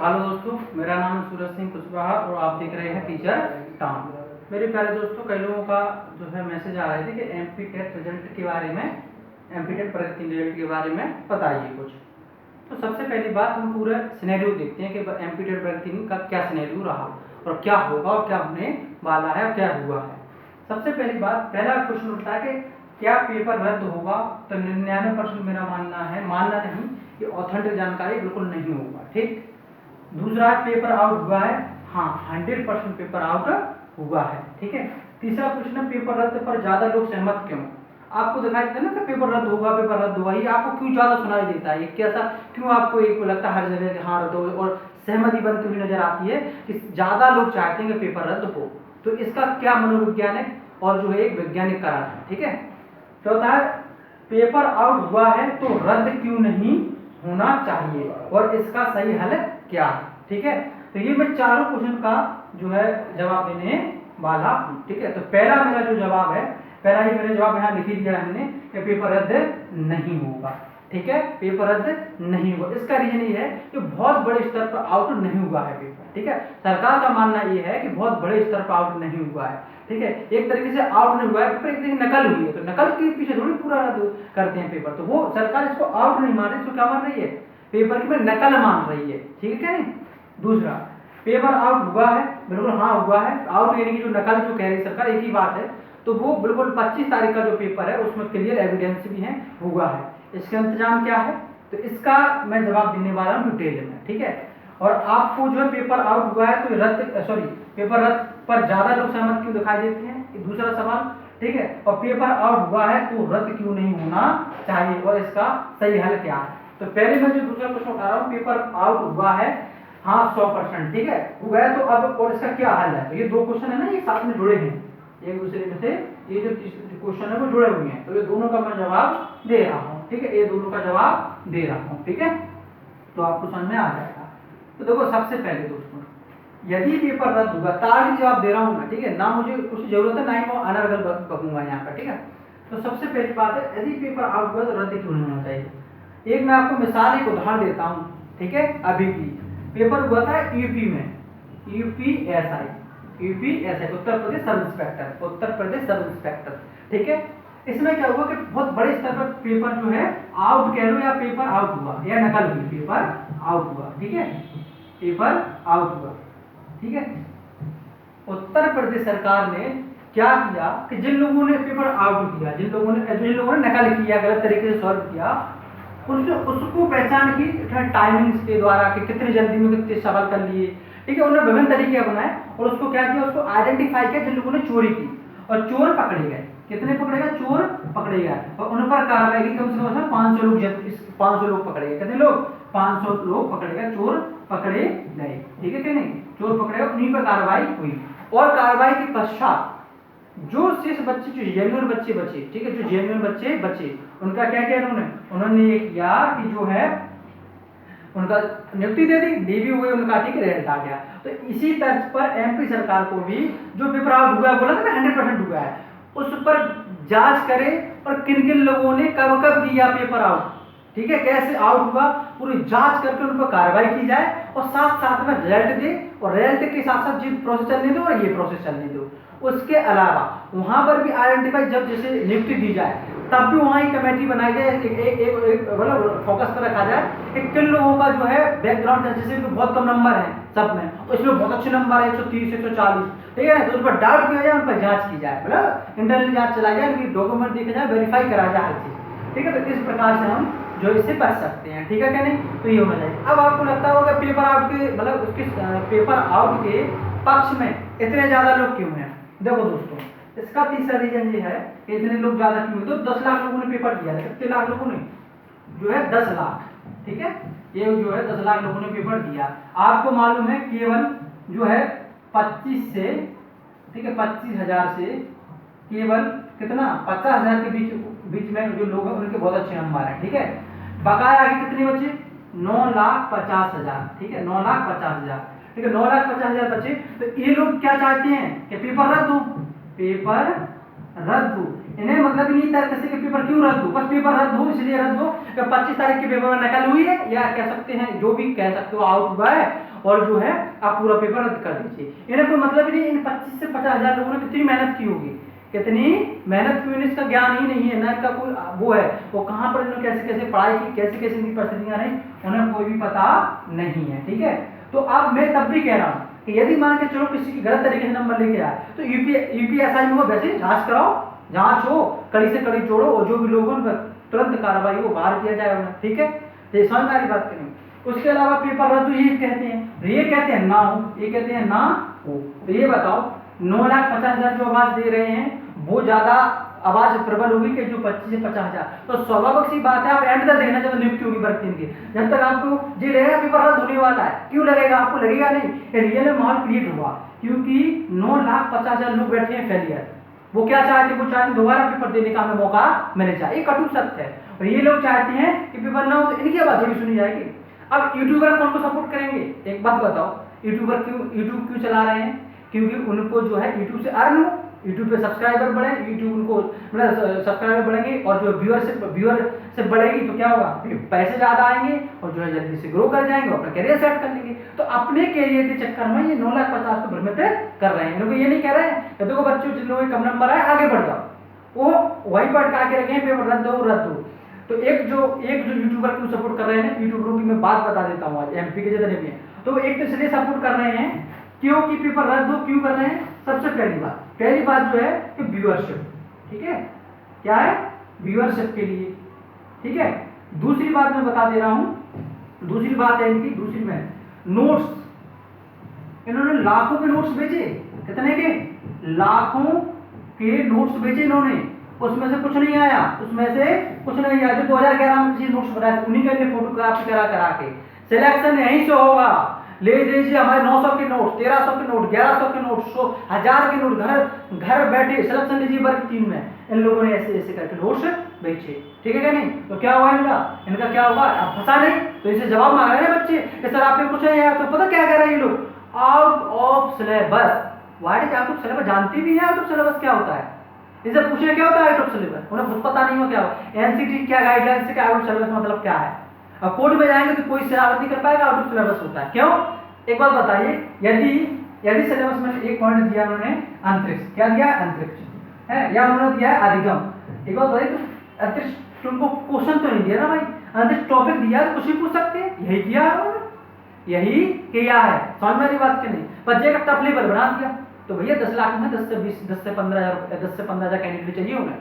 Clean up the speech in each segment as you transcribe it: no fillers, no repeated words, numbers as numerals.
Hello दोस्तों, मेरा नाम है सूरज सिंह कुशवाहा और आप देख रहे हैं टीचर टाउन। मेरे प्यारे दोस्तों, कई लोगों का जो है मैसेज आ रहे थे कि एमपी टेट रिजल्ट के बारे में, एमपी टेट प्रगति रिजल्ट के बारे में बताइए कुछ। तो सबसे पहली बात हम पूरा सिनेरियो देखते हैं कि एमपी टेट प्रगति का क्या सिनेरियो रहा और क्या होगा और क्या होने वाला है और क्या हुआ है। सबसे पहली बात, पहला क्वेश्चन उठता है कि क्या पेपर रद्द होगा? तो 99% मेरा मानना है, मानना नहीं, कि ऑथेंटिक जानकारी बिल्कुल नहीं होगा। ठीक। दूसरा, पेपर आउट हुआ है। हाँ, 100% पेपर आउट हुआ है। ठीक है। तीसरा क्वेश्चन है, पेपर रद्द पर ज्यादा लोग सहमत क्यों? आपको दिखाई देता है ना कि पेपर रद्द होगा, पेपर रद्द हुआ, ये आपको क्यों ज्यादा सुनाई देता है? ये कैसा, क्यों आपको एक लगता है हर जगह कि हाँ रद्द हो, और सहमति बनती हुई नजर आती है कि ज्यादा लोग चाहते हैं कि पेपर रद्द हो? तो इसका क्या मनोवैज्ञानिक और जो है एक वैज्ञानिक कारण है। ठीक है। चौथा है, पेपर आउट हुआ है तो रद्द क्यों नहीं होना चाहिए और इसका सही हल क्या है? ठीक है। तो ये मैं चारों क्वेश्चन का जो है जवाब देने वाला हूँ। ठीक है। तो पहला मेरा जो जवाब है, पहला ही मेरा जवाब यहाँ लिख दिया है हमने कि पेपर रद्द नहीं होगा। ठीक है, पेपर रद्द नहीं हुआ। इसका रीजन ये है कि बहुत बड़े स्तर पर आउट नहीं हुआ है पेपर। ठीक है। सरकार का मानना ये है कि बहुत बड़े स्तर पर आउट नहीं हुआ है। ठीक है। एक तरीके से आउट नहीं हुआ है पेपर, एक तरीके से नकल हुई है, तो नकल के पीछे थोड़ी पूरा रद्द करते हैं पेपर। तो वो सरकार इसको आउट नहीं मान रही, इसको क्या मान रही है? पेपर की में नकल मान रही है। ठीक है। नहीं। दूसरा, पेपर आउट हुआ है, बिल्कुल हाँ हुआ है। आउट यानी कि जो नकल जो कह रही सरकार, एक ही बात है। तो वो बिल्कुल 25 तारीख का जो पेपर है उसमें क्लियर एविडेंस भी है, हुआ है। इसका इंतजाम क्या है? तो इसका मैं जवाब देने वाला हूँ डिटेल में। ठीक है। और आपको जो है पेपर आउट हुआ है तो रद्द, पेपर रद्द पर ज्यादा लोग सहमत क्यों दिखाई देते हैं? दूसरा सवाल। ठीक है। और पेपर आउट हुआ है तो रद्द क्यों नहीं होना चाहिए और इसका सही हल क्या है? तो पहले मैं जो दूसरा प्रश्न उठा रहा हूँ, पेपर आउट हुआ है, हाँ 100%। ठीक है, हुआ है। तो अब और इसका क्या हल है? तो ये दो क्वेश्चन है ना, ये साथ में जुड़े हैं एक दूसरे में से, ये जो क्वेश्चन है वो जुड़े हुए हैं, तो ये दोनों का मैं जवाब दे रहा हूँ। ठीक है, ये दोनों का जवाब दे रहा हूँ। ठीक है, तो आपको समझ में आ जाएगा। तो देखो, सबसे पहले दोस्तों, यदि पेपर रद्द होगा, तार्किक जवाब दे रहा हूँ मैं। ठीक है, ना मुझे कुछ जरूरत है, ना ही मैं अनर्गल कहूंगा यहाँ पर। ठीक है। तो सबसे पहली बात है, यदि पेपर आउट हुआ तो रद्द क्यों नहीं होना चाहिए? एक मैं आपको मिसाल, एक उदाहरण देता हूँ। ठीक है। अभी की पेपर हुआ था यूपी में, UPSI, Uttar Pradesh sub inspector, Uttar Pradesh sub inspector. ठीक है। इसमें क्या हुआ कि बहुत बड़े स्तर पर पेपर जो है आउट कह लो, या पेपर आउट हुआ या नकल हुई, पेपर आउट हुआ। ठीक है, पेपर आउट हुआ। ठीक है। उत्तर प्रदेश सरकार ने क्या किया कि जिन लोगों ने पेपर आउट किया, जिन लोगों ने नकल किया, गलत तरीके से सॉल्व किया, उसको पहचान की टाइमिंग्स के द्वारा कि कितनी जल्दी में कितने सवाल कर लिए। ठीक है। उन्होंने विभिन्न तरीके अपनाए और उसको क्या किया, उसको आइडेंटिफाई किया जिन लोगों ने चोरी की, और चोर पकड़े गए। कितने पकड़े गए? चोर पकड़े गए, और उन पर कार्रवाई की। कम से कम 500 लोग, 500 लोग पकड़े गए। कितने लोग? 500 लोग पकड़े गए, चोर पकड़े गए। ठीक है कि नहीं? चोर पकड़े गए, उन्हीं पर कार्रवाई हुई। और कार्रवाई के पश्चात जो शेष बच्चे, जो जेन्युइन बच्चे बचे, ठीक है, जो जेन्युइन बच्चे बचे, उनका क्या किया उन्होंने ये किया कि जो है उनका नियुक्ति दे दी, डी भी हुए उनका। ठीक है, रिजल्ट आ गया। तो इसी तर्ज पर एमपी सरकार को भी जो पेपर आउट हुआ है, बोला था ना 100% हुआ है, उस पर जांच करे और किन किन लोगों ने कब कब किया पेपर आउट। ठीक है, कैसे आउट हुआ, पूरी जांच करके उन पर कार्रवाई की जाए, और साथ साथ में रिजल्ट दे, और रिजल्ट के साथ साथ ये प्रोसेस चलने दो और ये प्रोसेस चलने दो। उसके अलावा वहां पर भी आइडेंटिफाई, जब जैसे नियुक्ति दी जाए तब भी वहां एक कमेटी बनाई जाए, एक मतलब फोकस पर रखा जाए कि किन लोगों का जो है बैकग्राउंड, जैसे कि बहुत कम नंबर है सब में, तो इसमें बहुत अच्छे नंबर है 130 140। ठीक है ना, तो उन पर डाउट किया जाए, उन पर जांच की जाए, मतलब इंटरनल जांच चलाई जाए, उनकी डॉक्यूमेंट देखा जाए, वेरीफाई करा जाए हर चीज। ठीक है, तो इस प्रकार से हम जो इससे बच सकते हैं। ठीक है क्या नहीं? तो ये होना चाहिए। अब आपको लगता होगा पेपर आउट के, मतलब उसके पेपर आउट के पक्ष में इतने ज्यादा लोग क्यों हैं? देखो दोस्तों, इसका तीसरा रीजन ये है कि इतने लोग ज्यादा क्यों हैं। तो 10 लाख लोगों ने पेपर दिया है, कितने लाख लोगों ने? जो है 10 लाख। ठीक है, ये जो है 10 लाख लोगों ने पेपर दिया। आपको मालूम है केवल जो है 25 से, ठीक है, 25,000 से केवल कितना, 50,000 के बीच में जो लोग हैं उनके बहुत अच्छे नंबर हैं। ठीक है, बकाया आगे कितने बचे? 9,50,000। ठीक है, 9,50,000। ठीक है, 9,50,000 बचे। तो ये लोग क्या चाहते हैं कि पेपर रद्द हो, पेपर रद्द हो। इन्हें मतलब ही नहीं था किसी के पेपर क्यों रद्द हो, बस पेपर रद्द हो इसलिए रद्द हो कि 25 तारीख के पेपर में नकल हुई है, या कह सकते हैं जो भी कह सकते हो आउट हुआ है और जो है आप पूरा पेपर रद्द कर दीजिए। इन्हें कोई मतलब ही नहीं, इन 25 से 50,000 लोगों ने कितनी मेहनत की होगी, कितनी मेहनत की, इसका ज्ञान ही नहीं है ना, इनका कोई वो है वो कहाँ पर इन्होंने कैसे कैसे पढ़ाई की, कैसे कैसे इनकी परिस्थितियां रही, उन्हें कोई भी पता नहीं है। ठीक है, तो अब मैं तब भी कह रहा हूँ कि यदि मान के चलो किसी की गलत तरीके से नंबर लेके आए तो यूपीएसआई में वो वैसे जांच कराओ, जांच हो, कड़ी से कड़ी जोड़ो और जो भी लोग हैं तुरंत कार्रवाई हो, बाहर किया जाए उन्हें। ठीक है, ये समझ में आ रही बात करेंगे। उसके अलावा पेपर रद्द ये कहते हैं, ये कहते हैं ना हो, ये कहते हैं ना हो। तो ये बताओ 9,50,000 जो आवाज दे रहे हैं वो ज्यादा आवाज प्रबल होगी कि जो 25 से 50,000? तो स्वाभाविक सी बात है, आप एंड तक देखना जब नियुक्ति होगी भर्ती की, जब तक आपको जी रहेगा पेपर रद्द होने वाला है, क्यों लगेगा आपको, लगेगा नहीं, रियल में माहौल क्रिएट हुआ, क्योंकि 9,50,000 लोग बैठे हैं फेलियर, वो क्या चाहते हैं, वो चाहते हैं दोबारा पेपर देने का हमें मौका मिले जाए, ये कटु सत्य है। और ये लोग चाहते हैं कि पेपर ना हो तो इनकी आवाज थोड़ी सुनी जाएगी। अब यूट्यूबर कौन को सपोर्ट करेंगे, एक बात बताओ, यूट्यूबर यूट्यूब क्यों चला रहे हैं, क्योंकि उनको जो है यूट्यूब से अर्न हो, यूट्यूब पे सब्सक्राइबर बढ़े, यूट्यूब उनको मतलब सब्सक्राइबर बढ़ेंगे और जो व्यूअरशिप बढ़ेगी तो क्या होगा, पैसे ज्यादा आएंगे और जो है जल्दी से ग्रो कर जाएंगे, अपना करियर सेट कर लेंगे। तो अपने करियर के चक्कर में ये 9,50,000 को भ्रमित कर रहे हैं। लोग ये नहीं कह रहे हैं कि देखो बच्चों जिन लोगों के कम नंबर आए आगे बढ़ जाओ, वो वही भटका के रखे हैं पेपर रद्द हो रद्द हो। तो एक जो यूट्यूबर क्यों सपोर्ट कर रहे हैं, यूट्यूबरों की मैं बात बता देता हूँ आज एमपी के जितने भी हैं, तो एक तो इसलिए सपोर्ट कर रहे हैं क्योंकि पेपर रद्द हो, क्यों कर रहे हैं, सबसे पहली बात जो है कि व्यूअरशिप, ठीक है, क्या है, व्यूअरशिप के लिए। ठीक है, दूसरी बात मैं बता दे रहा हूं, दूसरी बात है इनकी, दूसरी में नोट्स, इन्होंने लाखों के नोट्स बेचे, कितने के, लाखों के नोट्स बेचे इन्होंने, उसमें से कुछ नहीं आया, उसमें से कुछ नहीं आया। जो 2011 में नोट्स बनाए थे उन्हीं के फोटोग्राफी करा के सिलेक्शन यहीं से होगा। ले लीजिए हमारे 900 के नोट, 1300 के नोट, 1100 के नोट, 1000 के नोट, घर बैठे सिलेक्शन लीजिए वर्ग 3 में, इन लोगों ने ऐसे ऐसे करके नोट्स बेचे। ठीक है क्या नहीं, तो क्या हुआ इनका क्या होगा, अब फंसा नहीं तो इसे जवाब मांग रहे हैं बच्चे कि सर आपने कुछ नहीं आया, तो पता क्या कह रहे हैं ये लोग, out of syllabus. What is out of syllabus, जानती भी है आउट ऑफ सिलेबस क्या होता है, इसे पूछे क्या होता है आउट ऑफ सिलेबस, उन्हें खुद पता नहीं हो क्या हो, एनसीटी क्या गाइडलाइंस से क्या आउट ऑफ सिलेबस मतलब क्या है। अब कोर्ट में जाएंगे तो कोई शरारत नहीं कर पाएगा, आउट ऑफ सिलेबस होता है। क्यों, एक बात बताइए, यदि सिलेबस में एक पॉइंट दिया उन्होंने अंतरिक्ष, क्या दिया, अंतरिक्ष है, या उन्होंने दिया है अधिगम, एक बात बताइए, तो अंतरिक्ष तुमको क्वेश्चन तो नहीं दिया ना भाई, अंतरिक्ष टॉपिक दिया तो कुछ भी पूछ सकते हैं, यही किया है उन्होंने, यही किया है, समझ में आ रही बात के नहीं, बच्चे का टफ लेवल बना दिया। तो भैया 10 लाख में 10 से 15,000 कैंडिडेट चाहिए उन्हें,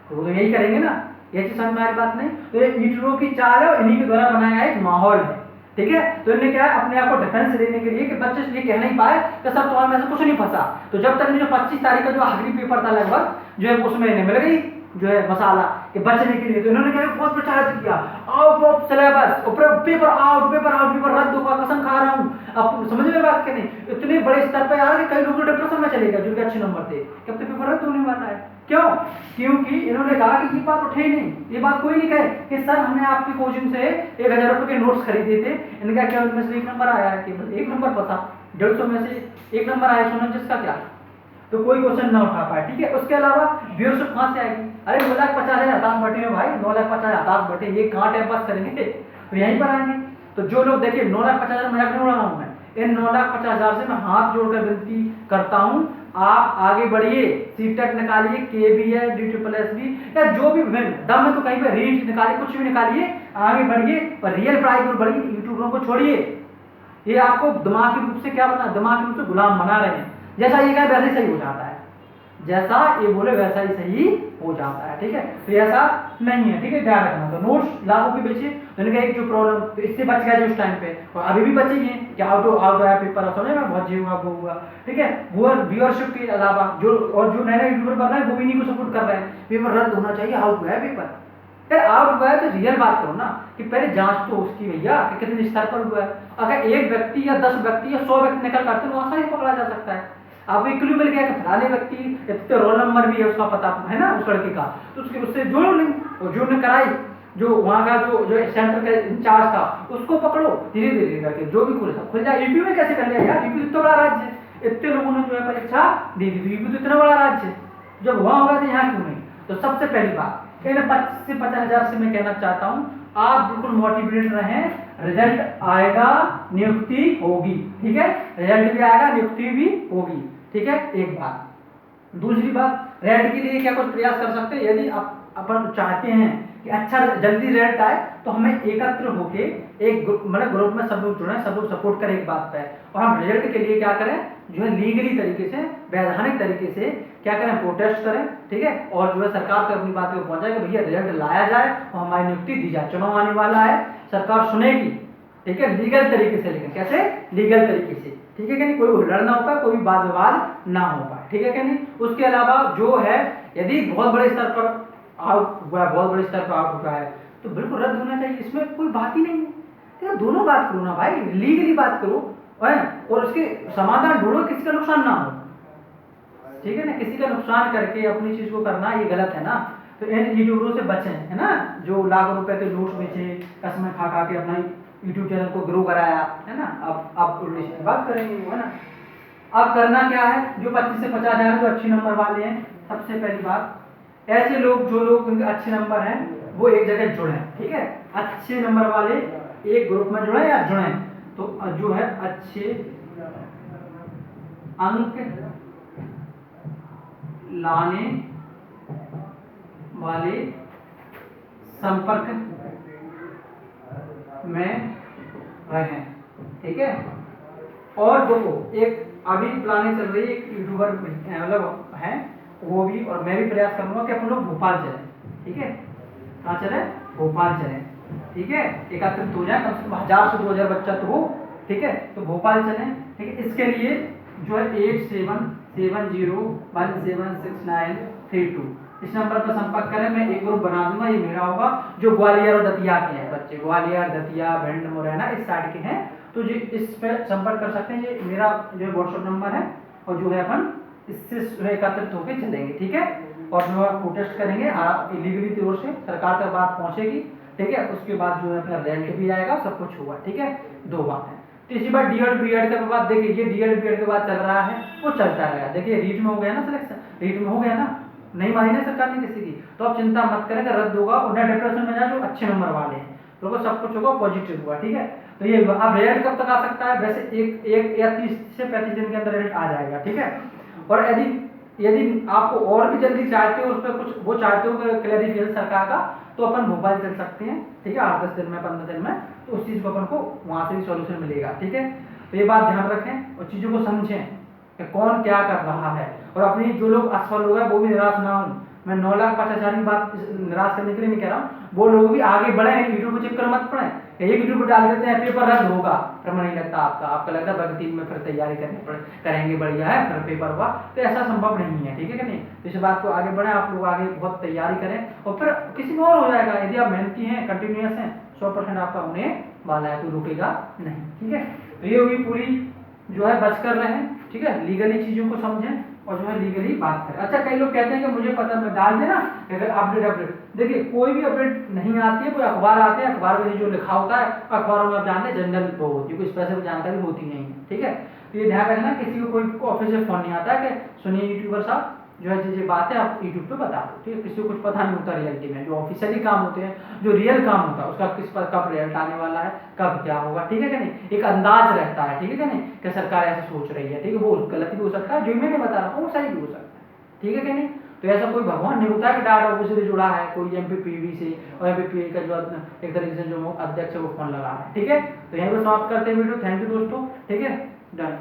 तो वो तो यही करेंगे ना, ये चीज समझ में आ रही बात नहीं। तो ये यूट्यूबरों की चाल है, इन्हीं के द्वारा बनाया गया एक माहौल है। ठीक है, तो इन्हें क्या है, अपने आप को डिफेंस देने के लिए कि बच्चे ये कह नहीं पाए कि सर तुम्हारे में से कुछ नहीं फंसा, तो जब तक जो 25 तारीख का जो आखिरी पेपर था लगभग जो है उसमें इन्हें मिल गई जो है मसाला कि बचने के लिए, तो इन्होंने क्या बहुत प्रचारित किया out of syllabus, paper out, paper रद्द होगा, कसम खा रहा हूं। अब समझ में बात के नहीं, इतने बड़े स्तर पर यार कि कई लोग डिप्रेशन में चले गए जिनके अच्छे नंबर थे, कब तक पेपर रद्द होने वाला है। क्यों, क्योंकि इन्होंने कहा कि ये बात उठे ही नहीं, ये बात कोई नहीं कहे कि सर हमने आपकी कोचिंग से 1,000 रुपए के नोट्स खरीदे थे, इनका क्या उनमें से 1 नंबर आया है, केवल 1 नंबर पता, 150 में से 1 नंबर आया, सुनो जिसका क्या, तो कोई क्वेश्चन ना उठा पाए। ठीक है, उसके अलावा व्यूअरशिप कहां से आएगी, अरे 9,50,000 हताश बैठे हैं भाई, 9,50,000 हताश बैठे, ये कहां टाइम पास करेंगे, तो यहीं पर आएंगे। तो जो लोग देखिए 9,50,000 मजाक नहीं उड़ा रहा हूं मैं, इन 9,50,000 से मैं हाथ जोड़कर विनती करता हूं, आप आगे बढ़िए, सीटेट निकालिए, केबीए, DSSB या जो भी दम है तो कहीं पे रीट निकालिए, कुछ भी निकालिए, आगे बढ़िए और रियल पढ़ाई को बढ़िए, यूट्यूबरों को छोड़िए। ये आपको दिमागी रूप से क्या बना, दिमागी रूप से गुलाम बना रहे हैं, जैसा ये कहे वैसे ही सही हो जाता है, जैसा ये बोले वैसा ही सही हो जाता है। ठीक है, तो ऐसा नहीं है। ठीक है, ध्यान रखना। तो नोट्स लाखों के बेचे, तो इनका एक जो प्रॉब्लम तो इससे बच गया जो उस टाइम पे, और अभी भी बचेगी कि आउट आया पेपर, समझे ना, बहुत जी हुआ वो हुआ। ठीक है, वो व्यूअरशिप के अलावा जो और जो नए यूट्यूबर बन रहे हैं वो भी इन्हीं को सपोर्ट कर रहे हैं, पेपर रद्द होना चाहिए, आउट हुआ है पेपर। यार आउट हुआ है तो रियल बात करो ना, कि पहले जांच तो उसकी भैया कि कितने स्तर पर हुआ है। अगर एक व्यक्ति या 10 व्यक्ति या 100 व्यक्ति निकल करते हैं तो आसानी पकड़ा जा सकता है। आपको एक क्लू मिल गया कि फलाने व्यक्ति इतने रोल नंबर भी है उसका पता है ना उस लड़के का, तो उससे जोड़ो लिंक, और जोड़ने कराई, जो वहाँ का जो सेंटर का इंचार्ज था उसको पकड़ो, धीरे धीरे करके जो भी खुल जाए। यूपी में कैसे कर लिया यार, यूपी इतना बड़ा राज्य है, इतने लोगों ने जो है परीक्षा दी थी, यूपी तो इतना बड़ा राज्य है, जब वहाँ होगा तो यहाँ क्यों नहीं। तो सबसे पहली बात इन 25 से 50,000 से मैं कहना चाहता हूं, आप बिल्कुल मोटिवेटेड रहें, रिजल्ट आएगा, नियुक्ति होगी, ठीक है, रिजल्ट भी आएगा, नियुक्ति भी होगी, ठीक है, एक बात। दूसरी बात, रेड के लिए क्या कुछ प्रयास कर सकते हैं, यदि आप अपन चाहते हैं कि अच्छा जल्दी रिजल्ट आए तो हमें एकत्र होके एक मतलब ग्रुप में सब लोग जुड़े, सब लोग सपोर्ट करें एक बात पे, और हम रिजल्ट के लिए क्या करें, जो है लीगली तरीके से, वैधानिक तरीके से क्या करें, प्रोटेस्ट करें, ठीक है, और जो है सरकार तक अपनी बात को पहुंचाए कि भैया रिजल्ट लाया जाए और हमारी नियुक्ति दी जाए। चुनाव आने वाला है, सरकार सुनेगी, ठीक है, लीगल तरीके से, लेकिन कैसे, लीगल तरीके से, ठीक है कि नहीं, कोई लड़ ना हो पाए, कोई वाद विवाद ना हो पाए, ठीक है कि नहीं। उसके अलावा जो है यदि बहुत बड़े स्तर पर आउट हुआ है, बहुत बड़े स्तर पर आउट हुआ है तो बिल्कुल रद्द होना चाहिए, इसमें कोई बात ही नहीं है, ठीक है, दोनों बात करो ना भाई, लीगली बात करो और उसके समाधान ढूंढो, किसी का नुकसान ना हो, ठीक है ना, किसी का नुकसान करके अपनी चीज को करना ये गलत है ना। तो इन यूट्यूबरों से बचें, है ना, जो लाखों रुपए के नोट्स बेचे, कसमें खा खा के अपना यूट्यूब चैनल को ग्रो कराया, है ना, अब आप उल्टी सीधी बात करेंगे, है ना। अब करना क्या है, जो 25 से 50,000 जो अच्छे नंबर वाले हैं, सबसे पहली बात, ऐसे लोग, जो लोग उनके अच्छे नंबर हैं वो एक जगह जुड़े, ठीक है, अच्छे नंबर वाले एक ग्रुप में जुड़े या जुड़े, तो जो है अच्छे अंक लाने वाले संपर्क में रहें, ठीक है। और देखो एक अभी प्लानिंग चल रही है, एक यूट्यूबर मतलब है वो भी, और मैं भी प्रयास करूंगा कि अपन लोग भोपाल चलें, ठीक है, कहाँ चले, भोपाल चलें, ठीक है, एकत्रित हो जाए, कम से कम 1000 से 2000 बच्चा तो हो, ठीक है, तो भोपाल चलें, ठीक है। इसके लिए जो है 8770176932 इस नंबर पर संपर्क करें, मैं एक ग्रुप बना दूंगा, ये मेरा होगा, जो ग्वालियर और दतिया के हैं बच्चे, ग्वालियर, दतिया, भिंड, मुरैना इस साइड के हैं, तो जो इस पर संपर्क कर सकते हैं, ये मेरा जो है व्हाट्सएप नंबर है, और जो है अपन इससे एकत्रित होकर चलेंगे, ठीक है, और जो है प्रोटेस्ट करेंगे इलीगली तौर से, सरकार तक बात पहुंचेगी, ठीक है, उसके बाद जो है अपना रिजल्ट भी आएगा, सब कुछ होगा, ठीक है। दो बात है। तीसरी बात, डीएड बीएड के बाद देखिए, ये डीएड बीएड के बाद चल रहा है, वो चलता रहेगा, देखिए रीट में हो गया ना सिलेक्शन, रीट में हो गया ना, नहीं मानी ना सरकार ने किसी की, तो आप चिंता मत करें, रद्द होगा, उन्हें डिप्रेशन में जाए जो अच्छे नंबर वाले हैं, तो सब कुछ होगा, पॉजिटिव हुआ, ठीक है। तो ये अब रिजल्ट कब तक आ सकता है, वैसे एक या 30 से 35 दिन के अंदर रिजल्ट आ जाएगा, ठीक है। और यदि आपको और भी जल्दी चाहते हो, उस पर कुछ वो चाहते हो क्लैरिफिकेशन सरकार का, तो अपन भोपाल चल सकते हैं, ठीक है, 8-10 दिन में, 15 दिन में, तो उस चीज को अपन को वहां से भी सॉल्यूशन मिलेगा, ठीक है। तो ये बात ध्यान रखें और चीजों को समझें कि कौन क्या कर रहा है, और अपनी जो लोग असफल हो गए वो भी निराश ना हो। मैं 9,50,000 की बात निराश करने के लिए नहीं कह रहा हूँ, वो लोग भी आगे बढ़े, यूट्यूब को चक्कर मत पड़े, एक यूट्यूब पर डाल देते हैं पेपर रद्द होगा, फिर नहीं लगता आपका लगता है 3 में फिर तैयारी करेंगे, बढ़िया है, फिर पेपर हुआ, तो ऐसा संभव नहीं है, ठीक है कि नहीं। तो इस बात को आगे बढ़े, आप लोग आगे बहुत तैयारी करें, और फिर किसी में और हो जाएगा, यदि आप मेहनती हैं, कंटिन्यूअस हैं, 100% आपका होने वाला है, कोई रुकेगा नहीं, ठीक है। तो ये हुई पूरी जो है बच कर रहे हैं, ठीक है, लीगली चीजों को समझें और जो है लीगली बात करें। अच्छा, कई लोग कहते हैं कि मुझे पता, मैं डाल देना अपडेट, देखिए कोई भी अपडेट नहीं आती है, कोई अखबार आते हैं, अखबार में जो लिखा होता है, अखबारों में आप जानते हैं जनरल वो होती है, कोई स्पेसिफिक जानकारी होती नहीं है, ठीक है। तो ये ध्यान रखना, किसी को कोई ऑफिस से फोन नहीं आता है कि सुनिए यूट्यूबर साहब, जो है जो बात है आप यूट्यूब पे बता दो, ठीक है, किसी को कुछ पता नहीं होता रियलिटी में, जो ऑफिशियली काम होते हैं, जो रियल काम होता है, उसका किस पर कब रिजल्ट आने वाला है, कब क्या होगा, ठीक है कि नहीं, एक अंदाज रहता है, ठीक है कि नहीं, कि सरकार ऐसे सोच रही है, ठीक है, वो गलत भी हो सकता है, जो मैं नहीं बता रहा हूँ वो सही भी हो सकता है, ठीक है कि नहीं। तो ऐसा कोई भगवान नहीं होता है कि डाटा ऑफिस से जुड़ा है, कोई एमपीपीवी से, और एमपीपीवी का जो एक तरीके से जो अध्यक्ष है वो फोन लगा रहा है, ठीक है। तो यहीं पर समाप्त करते हैं वीडियो, थैंक यू दोस्तों, ठीक है, डन।